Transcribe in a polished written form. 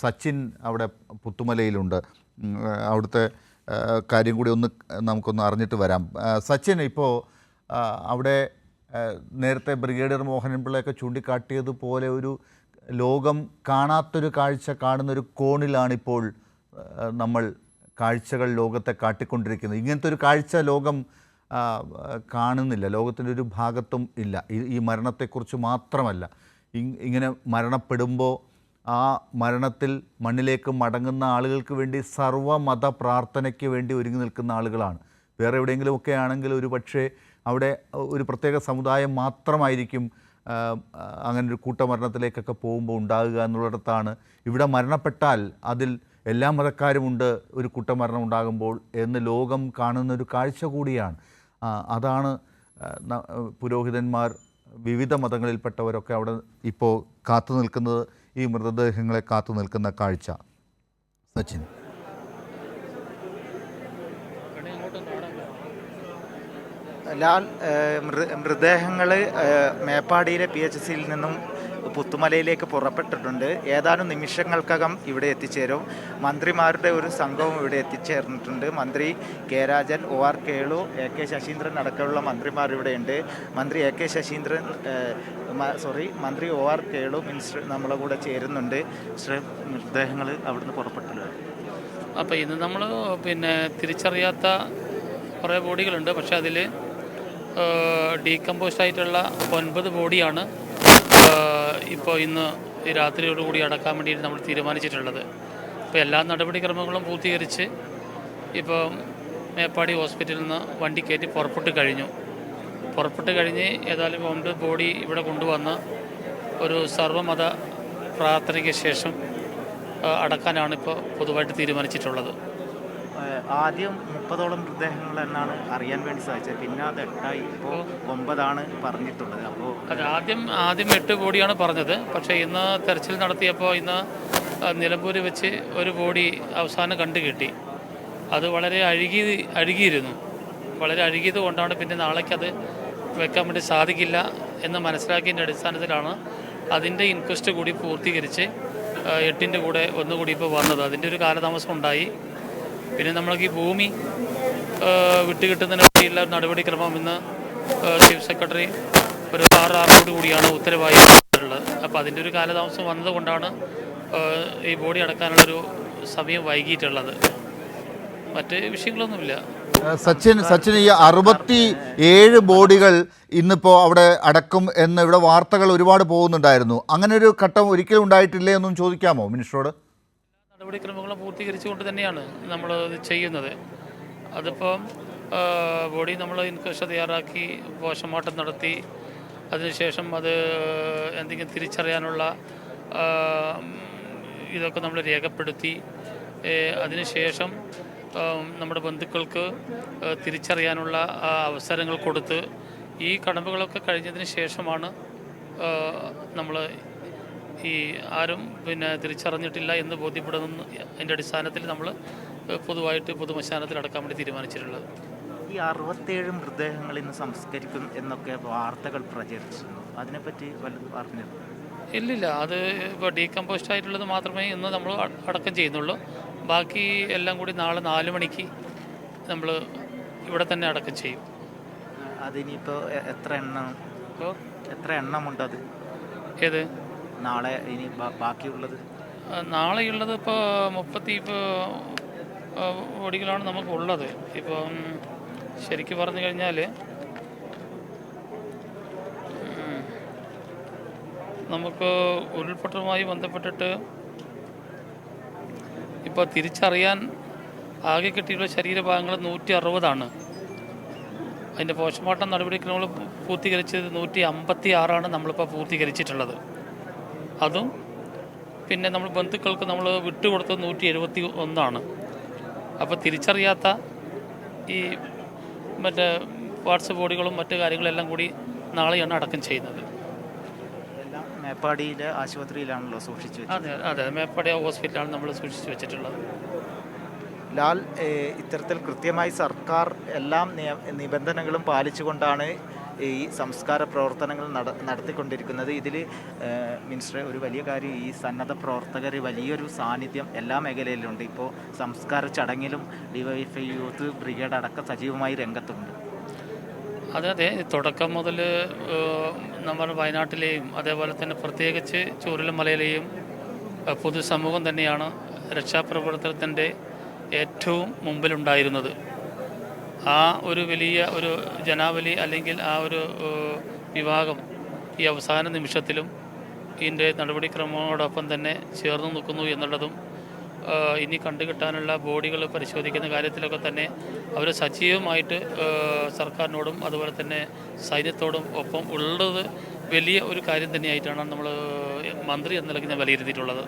സച്ചിൻ അവിടെ പുത്തുമലയിലുണ്ട്. അവിടുത്തെ കാര്യം കൂടി നമുക്കൊന്ന് അറിഞ്ഞിട്ട് വരാം. സച്ചിൻ, ഇപ്പോൾ അവിടെ നേരത്തെ ബ്രിഗേഡിയർ മോഹനൻപിള്ളയൊക്കെ ചൂണ്ടിക്കാട്ടിയതുപോലെ ഒരു ലോകം കാണാത്തൊരു കാഴ്ച കാണുന്നൊരു കോണിലാണിപ്പോൾ നമ്മൾ കാഴ്ചകൾ ലോകത്തെ കാട്ടിക്കൊണ്ടിരിക്കുന്നത്. ഇങ്ങനത്തെ ഒരു കാഴ്ച ലോകം കാണുന്നില്ല, ലോകത്തിൻ്റെ ഒരു ഭാഗത്തും ഇല്ല. ഈ മരണത്തെക്കുറിച്ച് മാത്രമല്ല, ഇങ്ങനെ മരണപ്പെടുമ്പോൾ ആ മരണത്തിൽ മണ്ണിലേക്ക് മടങ്ങുന്ന ആളുകൾക്ക് വേണ്ടി സർവ്വമത പ്രാർത്ഥനയ്ക്ക് വേണ്ടി ഒരുങ്ങി നിൽക്കുന്ന ആളുകളാണ്. വേറെ എവിടെയെങ്കിലുമൊക്കെ ആണെങ്കിൽ ഒരു പക്ഷേ അവിടെ ഒരു പ്രത്യേക സമുദായം മാത്രമായിരിക്കും അങ്ങനൊരു കൂട്ടമരണത്തിലേക്കൊക്കെ പോകുമ്പോൾ ഉണ്ടാകുക എന്നുള്ളിടത്താണ് ഇവിടെ മരണപ്പെട്ടാൽ അതിൽ എല്ലാ മതക്കാരുമുണ്ട് ഒരു കൂട്ടമരണം ഉണ്ടാകുമ്പോൾ എന്ന് ലോകം കാണുന്നൊരു കാഴ്ച കൂടിയാണ്. അതാണ് പുരോഹിതന്മാർ, വിവിധ മതങ്ങളിൽപ്പെട്ടവരൊക്കെ അവിടെ ഇപ്പോൾ കാത്തു നിൽക്കുന്നത്, ഈ മൃതദേഹങ്ങളെ കാത്തു നിൽക്കുന്ന കാഴ്ച. സച്ചിൻ, ലാൽ, മൃതദേഹങ്ങൾ മേപ്പാടിയിലെ PHCയിൽ നിന്നും പുത്തുമലയിലേക്ക് പുറപ്പെട്ടിട്ടുണ്ട്. ഏതാനും നിമിഷങ്ങൾക്കകം ഇവിടെ എത്തിച്ചേരും. മന്ത്രിമാരുടെ ഒരു സംഘവും ഇവിടെ എത്തിച്ചേർന്നിട്ടുണ്ട്. മന്ത്രി K Rajan, OR Kelu, AK Saseendran അടക്കമുള്ള മന്ത്രിമാർ ഇവിടെയുണ്ട്. മന്ത്രി മന്ത്രി OR കേളു മിനിസ്റ്റർ നമ്മളെ കൂടെ ചേരുന്നുണ്ട്. മൃതദേഹങ്ങൾ അവിടുന്ന് പുറപ്പെട്ടിട്ടുണ്ട്. അപ്പോൾ ഇന്ന് നമ്മൾ തിരിച്ചറിയാത്ത കുറേ ബോഡികളുണ്ട്. പക്ഷേ അതിൽ ഡീകമ്പോസ്റ്റ് ആയിട്ടുള്ള 9 ബോഡിയാണ് ഇപ്പോൾ ഇന്ന് രാത്രിയോടുകൂടി അടക്കാൻ വേണ്ടിയിട്ട് നമ്മൾ തീരുമാനിച്ചിട്ടുള്ളത്. ഇപ്പോൾ എല്ലാ നടപടിക്രമങ്ങളും പൂർത്തീകരിച്ച് ഇപ്പോൾ മേപ്പാടി ഹോസ്പിറ്റലിൽ നിന്ന് വണ്ടി കയറ്റി പുറപ്പെട്ട് കഴിഞ്ഞ് ഏതായാലും 9 ബോഡി ഇവിടെ കൊണ്ടുവന്ന് ഒരു സർവ്വമത പ്രാർത്ഥനയ്ക്ക് ശേഷം അടക്കാനാണ് ഇപ്പോൾ പൊതുവായിട്ട് തീരുമാനിച്ചിട്ടുള്ളത്. ആദ്യം 30ഓളം മൃതദേഹങ്ങൾ എന്നാണ് അറിയാൻ വേണ്ടി സാധിച്ചത്. പിന്നെ അത് 8ആയി, ഇപ്പോൾ 9ആണ് പറഞ്ഞിട്ടുള്ളത്. അപ്പോൾ അത് ആദ്യം 8 ബോഡിയാണ് പറഞ്ഞത്. പക്ഷേ ഇന്ന് തെരച്ചിൽ നടത്തിയപ്പോൾ ഇന്ന് നിലമ്പൂർ വെച്ച് ഒരു ബോഡി അവസാനം കിട്ടി. അത് വളരെ അഴുകിയിരുന്നു. വളരെ അഴുകിയത് കൊണ്ടാണ് പിന്നെ നാളേക്കത് വെക്കാൻ വേണ്ടി സാധിക്കില്ല എന്ന് മനസ്സിലാക്കിയതിൻ്റെ അടിസ്ഥാനത്തിലാണ് അതിൻ്റെ ഇൻക്വസ്റ്റ് കൂടി പൂർത്തീകരിച്ച് 8ൻ്റെ കൂടെ ഒന്നുകൂടി ഇപ്പോൾ വന്നത്. അതിൻ്റെ ഒരു കാലതാമസം ഉണ്ടായി. പിന്നെ നമ്മൾക്ക് ഈ ഭൂമി വിട്ടുകിട്ടുന്നതിന് വേണ്ടിയുള്ള നടപടിക്രമം ഇന്ന് ചീഫ് സെക്രട്ടറി ഒരു 6 കൂടിയാണ് ഉത്തരവായിട്ടുള്ളത്. അപ്പോൾ അതിൻ്റെ ഒരു കാലതാമസം വന്നതുകൊണ്ടാണ് ഈ ബോഡി അടക്കാനുള്ളൊരു സമയം വൈകിയിട്ടുള്ളത്. മറ്റ് വിഷയങ്ങളൊന്നുമില്ല. സച്ചിൻ, ഈ 67 ബോഡികൾ ഇന്നിപ്പോൾ അവിടെ അടക്കും എന്ന് ഇവിടെ വാർത്തകൾ ഒരുപാട് പോകുന്നുണ്ടായിരുന്നു. അങ്ങനെ ഒരു ഘട്ടം ഒരിക്കലും ഉണ്ടായിട്ടില്ലേ എന്നും ചോദിക്കാമോ മിനിസ്റ്ററോട്? നടപടിക്രമങ്ങളും പൂർത്തീകരിച്ചുകൊണ്ട് തന്നെയാണ് നമ്മൾ ഇത് ചെയ്യുന്നത്. അതിപ്പോൾ ബോഡി നമ്മൾ ഇൻക്വസ്റ്റ് തയ്യാറാക്കി പോസ്റ്റ്മോർട്ടം നടത്തി അതിനുശേഷം അത് എന്തെങ്കിലും തിരിച്ചറിയാനുള്ള ഇതൊക്കെ നമ്മൾ രേഖപ്പെടുത്തി അതിനുശേഷം നമ്മുടെ ബന്ധുക്കൾക്ക് തിരിച്ചറിയാനുള്ള അവസരങ്ങൾ കൊടുത്ത് ഈ കടമ്പകളൊക്കെ കഴിഞ്ഞതിന് ശേഷമാണ് നമ്മൾ ഈ ആരും തിരിച്ചറിഞ്ഞിട്ടില്ല എന്ന് ബോധ്യപ്പെടുന്ന അതിൻ്റെ അടിസ്ഥാനത്തിൽ നമ്മൾ പൊതുവായിട്ട് പൊതുമശാനത്തിൽ അടക്കാൻ വേണ്ടി തീരുമാനിച്ചിട്ടുള്ളത്. ഈ 67 മൃതദേഹങ്ങൾ ഇന്ന് സംസ്കരിക്കും എന്നൊക്കെ വാർത്തകൾ പ്രചരിച്ചിരുന്നു. അതിനെപ്പറ്റി വല്ലതും അറിഞ്ഞത്? ഇല്ലില്ല, അത് ഇപ്പോൾ ഡീകമ്പോസ്റ്റ് ആയിട്ടുള്ളത് മാത്രമേ ഇന്ന് നമ്മൾ അടക്കം ചെയ്യുന്നുള്ളൂ. ബാക്കി എല്ലാം കൂടി നാളെ 4 മണിക്ക് നമ്മൾ ഇവിടെ തന്നെ അടക്കം ചെയ്യും. അതിനിപ്പോൾ എത്ര എണ്ണമുണ്ടത്? ഏത് നാളെ ഇനി ബാക്കിയുള്ളത്? നാളെയുള്ളത് ഇപ്പോൾ 30 ബോഡികളാണ് നമുക്കുള്ളത്. ഇപ്പം ശരിക്കും പറഞ്ഞു കഴിഞ്ഞാൽ നമുക്ക് ഉരുൾപൊട്ടലുമായി ബന്ധപ്പെട്ടിട്ട് ഇപ്പോൾ തിരിച്ചറിയാൻ ആകെ കിട്ടിയുള്ള ശരീരഭാഗങ്ങൾ 160ആണ്. അതിൻ്റെ പോസ്റ്റ്മോർട്ടം നടപടിക്രമങ്ങൾ പൂർത്തീകരിച്ചത് 156 നമ്മളിപ്പോൾ പൂർത്തീകരിച്ചിട്ടുള്ളത്. അതും പിന്നെ നമ്മൾ ബന്ധുക്കൾക്ക് നമ്മൾ വിട്ടുകൊടുത്തത് 171. അപ്പോൾ തിരിച്ചറിയാത്ത ഈ മറ്റേ പാർട്സ് ബോഡികളും മറ്റു കാര്യങ്ങളെല്ലാം കൂടി നാളെയാണ് അടക്കം ചെയ്യുന്നത്. മേപ്പാടിയിലെ ആശുപത്രിയിലാണല്ലോ സൂക്ഷിച്ചു വെച്ചത്? അതെ, മേപ്പാടി ഹോസ്പിറ്റലാണ് നമ്മൾ സൂക്ഷിച്ചു വെച്ചിട്ടുള്ളത്. ലാൽ, ഇത്തരത്തിൽ കൃത്യമായി സർക്കാർ എല്ലാ നിബന്ധനകളും പാലിച്ചുകൊണ്ടാണ് ഈ സംസ്കാര പ്രവർത്തനങ്ങൾ നടത്തിക്കൊണ്ടിരിക്കുന്നത്. ഇതിൽ മിനിസ്റ്ററെ ഒരു വലിയ കാര്യം, ഈ സന്നദ്ധ പ്രവർത്തകർ വലിയൊരു സാന്നിധ്യം എല്ലാ മേഖലയിലുണ്ട്. ഇപ്പോൾ സംസ്കാര ചടങ്ങിലും ഡിവൈഎഫ്ഐ യൂത്ത് ബ്രിഗേഡ് അടക്കം സജീവമായി രംഗത്തുണ്ട്. അതെ, തുടക്കം മുതൽ നമ്മൾ വയനാട്ടിലെയും അതേപോലെ തന്നെ പ്രത്യേകിച്ച് ചൂരൽമലയിലെയും പൊതുസമൂഹം തന്നെയാണ് രക്ഷാപ്രവർത്തനത്തിൻ്റെ ഏറ്റവും മുമ്പിലുണ്ടായിരുന്നത്. ആ ഒരു വലിയ ഒരു ജനാവലി അല്ലെങ്കിൽ ആ ഒരു വിഭാഗം ഈ അവസാന നിമിഷത്തിലും ഇതിൻ്റെ നടപടിക്രമങ്ങളോടൊപ്പം തന്നെ ചേർന്ന് നിൽക്കുന്നു എന്നുള്ളതും ഇനി കണ്ടുകിട്ടാനുള്ള ബോഡികൾ പരിശോധിക്കുന്ന കാര്യത്തിലൊക്കെ തന്നെ അവർ സജീവമായിട്ട് സർക്കാരിനോടും അതുപോലെ തന്നെ സൈന്യത്തോടും ഒപ്പം ഉള്ളത് വലിയ ഒരു കാര്യം തന്നെയായിട്ടാണ് നമ്മൾ മന്ത്രി എന്ന നിലയ്ക്ക് ഞാൻ വിലയിരുത്തിയിട്ടുള്ളത്.